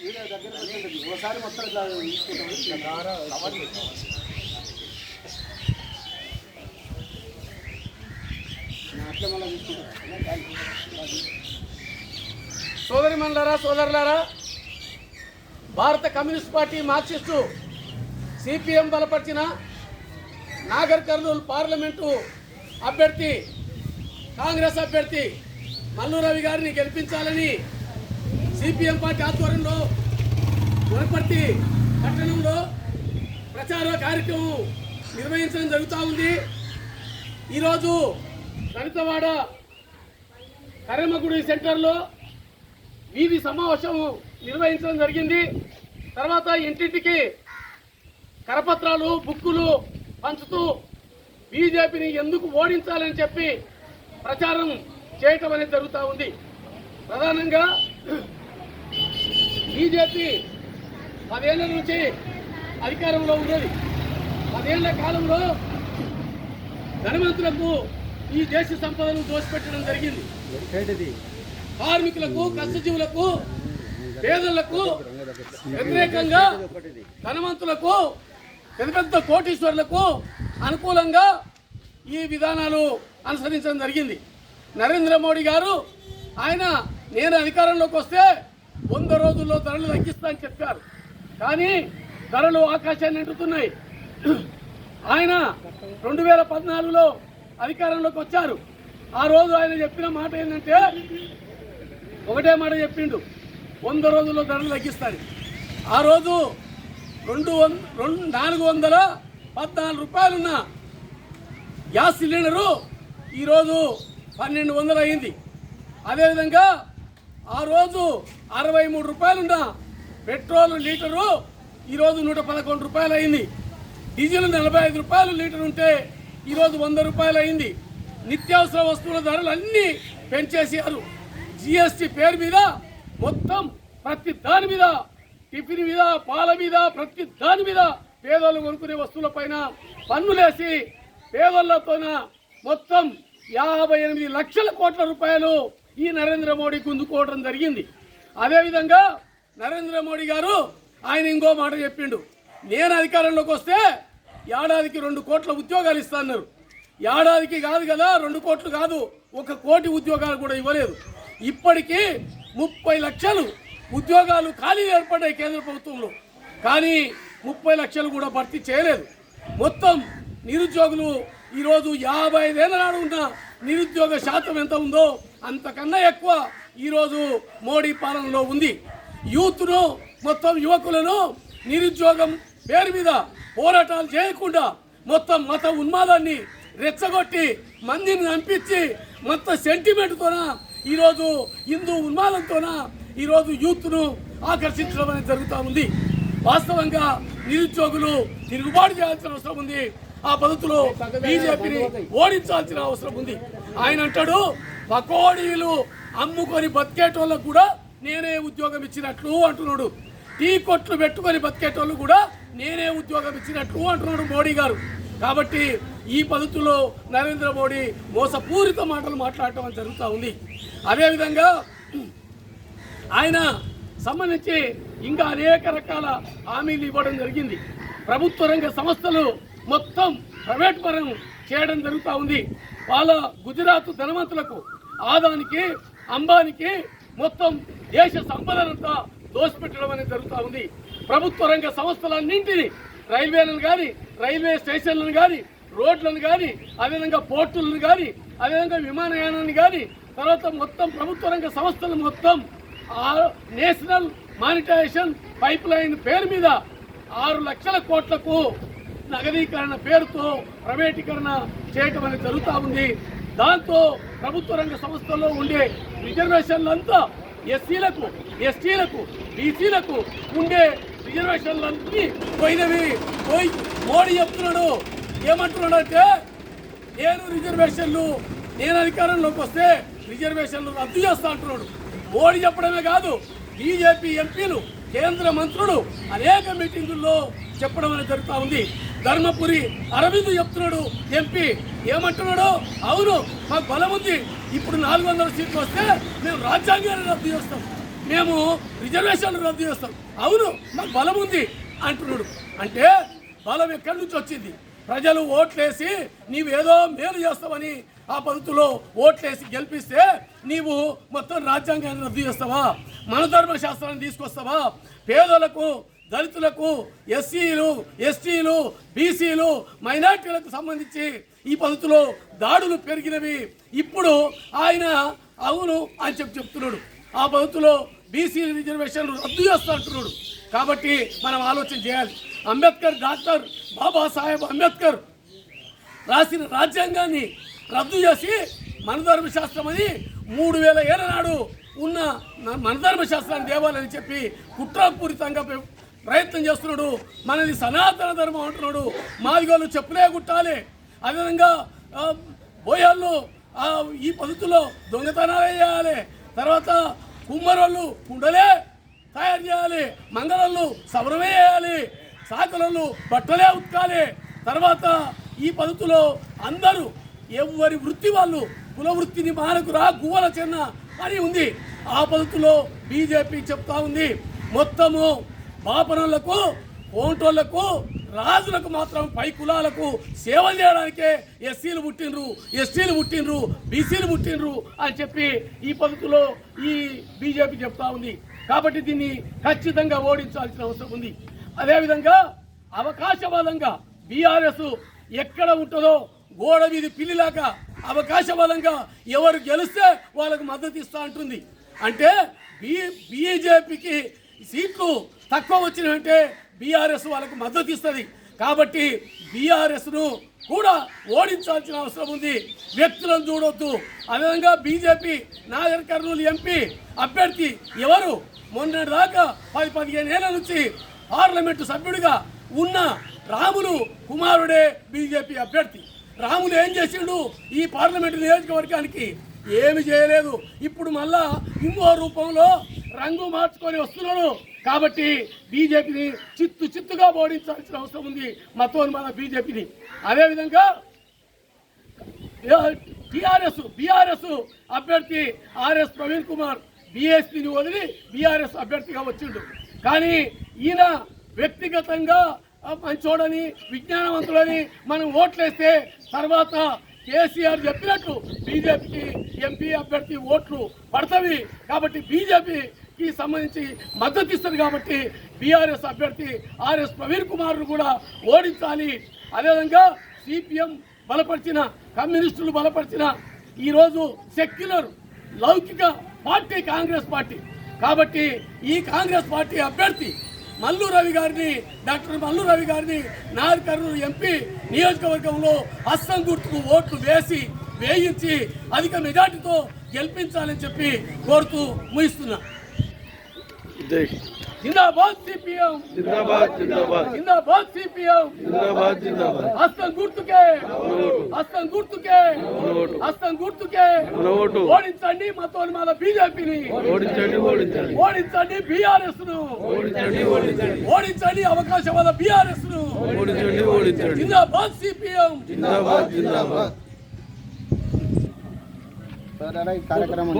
ఒకసారి మొత్తం సోదరిమణులారా, సోదరులారా, భారత కమ్యూనిస్ట్ పార్టీ మార్క్సిస్టు సిపిఎం బలపరిచిన నాగర్ కర్నూలు పార్లమెంటు అభ్యర్థి కాంగ్రెస్ అభ్యర్థి మల్లు రవి గారిని గెలిపించాలని సిపిఎం పార్టీ ఆధ్వర్యంలో వనపర్తి పట్టణంలో ప్రచార కార్యక్రమం నిర్వహించడం జరుగుతూ ఉంది. ఈరోజు దళితవాడ కరెమ్మగుడి సెంటర్లో వీధి సమావేశం నిర్వహించడం జరిగింది. తర్వాత ఇంటింటికి కరపత్రాలు, బుక్కులు పంచుతూ బీజేపీని ఎందుకు ఓడించాలని చెప్పి ప్రచారం చేయటం అనేది జరుగుతూ ఉంది. ప్రధానంగా బీజేపీ 10 ఏళ్ల నుంచి అధికారంలో ఉన్నది. 10 ఏళ్ల కాలంలో ధనవంతులకు ఈ దేశ సంపదను దోసిపెట్టడం జరిగింది. కార్మికులకు, కష్టజీవులకు, పేదలకు వ్యతిరేకంగా ధనవంతులకు, పెద్ద పెద్ద కోటీశ్వరులకు అనుకూలంగా ఈ విధానాలు అనుసరించడం జరిగింది. నరేంద్ర మోడీ గారు నేను అధికారంలోకి వస్తే 100 రోజుల్లో ధరలు తగ్గిస్తానని చెప్పారు. కానీ ధరలు ఆకాశాన్ని అంటుతున్నాయి. ఆయన 2014లో అధికారంలోకి వచ్చారు. ఆ రోజు ఆయన చెప్పిన మాట ఏంటంటే, ఒకటే మాట చెప్పిండు, 100 రోజుల్లో ధరలు తగ్గిస్తాను. ఆ రోజు 414 రూపాయలున్న గ్యాస్ సిలిండరు ఈరోజు 1200 అయింది. అదేవిధంగా ఆ రోజు 63 రూపాయలున్న పెట్రోల్ లీటరు ఈరోజు 111 రూపాయలు అయింది. డీజిల్ 45 రూపాయలు లీటర్ ఉంటే ఈరోజు 100 రూపాయలు అయింది. నిత్యావసర వస్తువుల ధరలు అన్నీ పెంచేసారు. జిఎస్టీ పేరు మీద మొత్తం ప్రతి దాని మీద, టిఫిన్ మీద, పాల మీద, ప్రతి దాని మీద పేదోళ్ళు కొనుక్కునే వస్తువులపైన పన్నులేసి పేదోళ్లతోన మొత్తం 58 లక్షల కోట్ల రూపాయలు ఈ నరేంద్ర మోడీ గుంజుకోవడం జరిగింది. అదేవిధంగా నరేంద్ర మోడీ గారు ఆయన ఇంకో మాట చెప్పిండు, నేను అధికారంలోకి వస్తే ఏడాదికి 2 కోట్ల ఉద్యోగాలు ఇస్తాన్నారు. ఏడాదికి కాదు కదా, 2 కోట్లు కాదు, 1 కోటి ఉద్యోగాలు కూడా ఇవ్వలేదు. ఇప్పటికీ 30 లక్షలు ఉద్యోగాలు ఖాళీ ఏర్పడ్డాయి కేంద్ర ప్రభుత్వంలో. కానీ 30 లక్షలు కూడా భర్తీ చేయలేదు. మొత్తం నిరుద్యోగులు ఈరోజు 55 ఏళ్ళ నాడు ఉన్న నిరుద్యోగ శాతం ఎంత ఉందో అంతకన్నా ఎక్కువ ఈరోజు మోడీ పాలనలో ఉంది. యూత్ను, మొత్తం యువకులను నిరుద్యోగం పేరు మీద పోరాటాలు చేయకుండా మొత్తం మత ఉన్మాదాన్ని రెచ్చగొట్టి మందిని చంపించి మొత్తం సెంటిమెంట్తోన ఈరోజు హిందూ ఉన్మాదంతోన ఈరోజు యూత్ను ఆకర్షించడం అనేది జరుగుతూ ఉంది. వాస్తవంగా నిరుద్యోగులు తిరుగుబాటు చేయాల్సిన అవసరం ఉంది. ఆ పద్ధతిలో బీజేపీని ఓడించాల్సిన అవసరం ఉంది. ఆయన అంటాడు, పకోడీలు అమ్ముకొని బతికేటోళ్ళకు కూడా నేనే ఉద్యోగం ఇచ్చినట్లు అంటున్నాడు. టీ కొట్లు పెట్టుకొని బతికేటోళ్ళు కూడా నేనే ఉద్యోగం ఇచ్చినట్లు అంటున్నాడు మోడీ గారు. కాబట్టి ఈ పద్ధతిలో నరేంద్ర మోడీ మోసపూరిత మాటలు మాట్లాడటం జరుగుతూ ఉంది. అదేవిధంగా ఆయన సంబంధించి ఇంకా అనేక రకాల హామీలు ఇవ్వడం జరిగింది. ప్రభుత్వ రంగ సంస్థలు మొత్తం ప్రైవేట్ పరం చేయడం జరుగుతూ ఉంది. వాళ్ళ గుజరాత్ ధనవంతులకు, ఆదానికి, అంబానికి మొత్తం దేశ సంపదనంతా దోసిపెట్టడం అనేది జరుగుతూ ఉంది. ప్రభుత్వ రంగ సంస్థలన్నింటినీ, రైల్వేలను కానీ, రైల్వే స్టేషన్లను కానీ, రోడ్లను కానీ, అదేవిధంగా పోర్టులను కానీ, అదేవిధంగా విమానయానాన్ని కానీ, తర్వాత మొత్తం ప్రభుత్వ రంగ సంస్థలు మొత్తం నేషనల్ మానిటైజేషన్ పైప్ లైన్ పేరు మీద 6 లక్షల కోట్లకు నగదీకరణ పేరుతో ప్రైవేటీకరణ చేయటం అనేది జరుగుతూ ఉంది. దాంతో ప్రభుత్వ రంగ సంస్థల్లో ఉండే రిజర్వేషన్లంతా ఎస్సీలకు, ఎస్టీలకు, బీసీలకు ఉండే రిజర్వేషన్లన్నీ పోయినవి. మోడీ చెప్తున్నాడు, ఏమంటున్నాడు అంటే, నేను అధికారంలోకి వస్తే రిజర్వేషన్లు రద్దు చేస్తా అంటున్నాడు. మోడీ చెప్పడమే కాదు, బీజేపీ ఎంపీలు, కేంద్ర మంత్రులు అనేక మీటింగుల్లో చెప్పడం అనేది జరుగుతూ ఉంది. ధర్మపురి అరవింద్ చెప్తున్నాడు, ఎంపీ ఏమంటున్నాడు, అవును మాకు బలం ఉంది, ఇప్పుడు 400 సీట్లు వస్తే మేము రాజ్యాంగాన్ని రద్దు చేస్తాం. మేము రిజర్వేషన్లు రద్దు చేస్తాం. అవును మాకు బలం ఉంది అంటున్నాడు. అంటే బలం ఎక్కడి నుంచి వచ్చింది? ప్రజలు ఓట్లేసి నీవేదో మేలు చేస్తావని ఆ పద్ధతిలో ఓట్లేసి గెలిపిస్తే నీవు మొత్తం రాజ్యాంగాన్ని రద్దు చేస్తావా? మన ధర్మశాస్త్రాన్ని తీసుకొస్తావా? పేదలకు, దళితులకు, ఎస్సీలు, ఎస్టీలు, బీసీలు, మైనార్టీలకు సంబంధించి ఈ పద్ధతిలో దాడులు పెరిగినవి. ఇప్పుడు ఆయన అవును అని చెప్తున్నాడు. ఆ పద్ధతిలో బీసీ రిజర్వేషన్లు రద్దు చేస్తా అంటున్నాడు. కాబట్టి మనం ఆలోచన చేయాలి. అంబేద్కర్, డాక్టర్ బాబాసాహెబ్ అంబేద్కర్ రాసిన రాజ్యాంగాన్ని రద్దు చేసి మన ధర్మశాస్త్రం అని 3000 ఏళ్ల నాడు ఉన్న మన ధర్మశాస్త్రాన్ని దేవాలని చెప్పి కుట్రపూరితంగా ప్రయత్నం చేస్తున్నాడు. మనది సనాతన ధర్మం అంటున్నాడు. మాదిగోళ్ళు చెప్పులే కుట్టాలి, అదేవిధంగా బోయాళ్ళు ఈ పద్ధతిలో దొంగతనాలే చేయాలి, తర్వాత కుమ్మరోళ్ళు కుండలే తయారు చేయాలి, మంగళళ్ళు సవరమే చేయాలి, సాకలళ్ళు బట్టలే ఉతకాలి. తర్వాత ఈ పద్ధతిలో అందరూ ఎవరి వృత్తి వాళ్ళు కుల వృత్తిని మానకురా గువ్వల చెన్న అని ఉంది. ఆ పద్ధతిలో బీజేపీ చెప్తా ఉంది. మొత్తము బాపనలకు, ఓంటోళ్లకు, రాజులకు మాత్రం పై కులాలకు సేవలు చేయడానికే ఎస్సీలు పుట్టినరు, ఎస్టీలు పుట్టినరు, బీసీలు పుట్టినరు అని చెప్పి ఈ పద్ధతిలో ఈ బీజేపీ చెప్తా ఉంది. కాబట్టి దీన్ని ఖచ్చితంగా ఓడించాల్సిన అవసరం ఉంది. అదేవిధంగా అవకాశవాదంగా బీఆర్ఎస్ ఎక్కడ ఉంటుందో గోడ వీధి పిల్లిలాగా అవకాశవాదంగా ఎవరు గెలిస్తే వాళ్ళకు మద్దతు ఇస్తా అంటుంది. అంటే బీజేపీకి సీట్లు తక్కువ వచ్చినాయంటే బీఆర్ఎస్ వాళ్ళకు మద్దతు ఇస్తుంది. కాబట్టి బీఆర్ఎస్ను కూడా ఓడించాల్సిన అవసరం ఉంది. వ్యక్తులను చూడొద్దు. అదేవిధంగా బీజేపీ నాగర్ కర్నూలు ఎంపీ అభ్యర్థి ఎవరు మొన్నటి దాకా 10-15 ఏళ్ల నుంచి పార్లమెంటు సభ్యుడిగా ఉన్న రాములు కుమారుడే బీజేపీ అభ్యర్థి. రాములు ఏం చేసిండు? ఈ పార్లమెంటు నియోజకవర్గానికి ఏమి చేయలేదు. ఇప్పుడు మళ్ళా ఇంకో రూపంలో రంగు మార్చుకొని వస్తున్నాడు. కాబట్టి బీజేపీని చిత్తుగా ఓడించాల్సిన అవసరం ఉంది, మతోన్మాద బీజేపీని. అదేవిధంగా బీఆర్ఎస్ అభ్యర్థి ఆర్ఎస్ ప్రవీణ్ కుమార్ బీఎస్పీని వదిలి బీఆర్ఎస్ అభ్యర్థిగా వచ్చిండు. కానీ ఈయన వ్యక్తిగతంగా మంచోడని, విజ్ఞానవంతుడని మనం ఓట్లేస్తే తర్వాత కేసీఆర్ చెప్పినట్టు బీజేపీకి ఎంపీ అభ్యర్థి ఓట్లు పడతవి. కాబట్టి బీజేపీకి సంబంధించి మద్దతు ఇస్తారు. కాబట్టి బీఆర్ఎస్ అభ్యర్థి ఆర్ఎస్ ప్రవీణ్ కుమార్ను కూడా ఓడించాలి. అదేవిధంగా సిపిఎం బలపరిచిన, కమ్యూనిస్టులు బలపరిచిన ఈరోజు సెక్యులర్ లౌకిక పార్టీ కాంగ్రెస్ పార్టీ. కాబట్టి ఈ కాంగ్రెస్ పార్టీ అభ్యర్థి మల్లు రవి గారిని, డాక్టర్ మల్లు రవి గారిని నాగర్ కర్నూలు ఎంపీ నియోజకవర్గంలో హస్తం గుర్తుకు ఓట్లు వేయించి అధిక మెజార్టీతో గెలిపించాలని చెప్పి కోరుతూ ముగిస్తున్నా. జిందాబాద్ సిపిఎం, జిందాబాద్ జిందాబాద్, జిందాబాద్ సిపిఎం, జిందాబాద్ జిందాబాద్. హస్తం గుర్తుకే, హస్తం గుర్తుకే, హస్తం గుర్తుకే ఓడించండి మతోన్మాద బీజేపీని, ఓడించండి బీఆర్ఎస్ ను, ఓడించండి అవకాశవాద బీఆర్ఎస్ ను. జిందాబాద్ సిపిఎం, జిందాబాద్ జిందాబాద్. కార్యక్రమం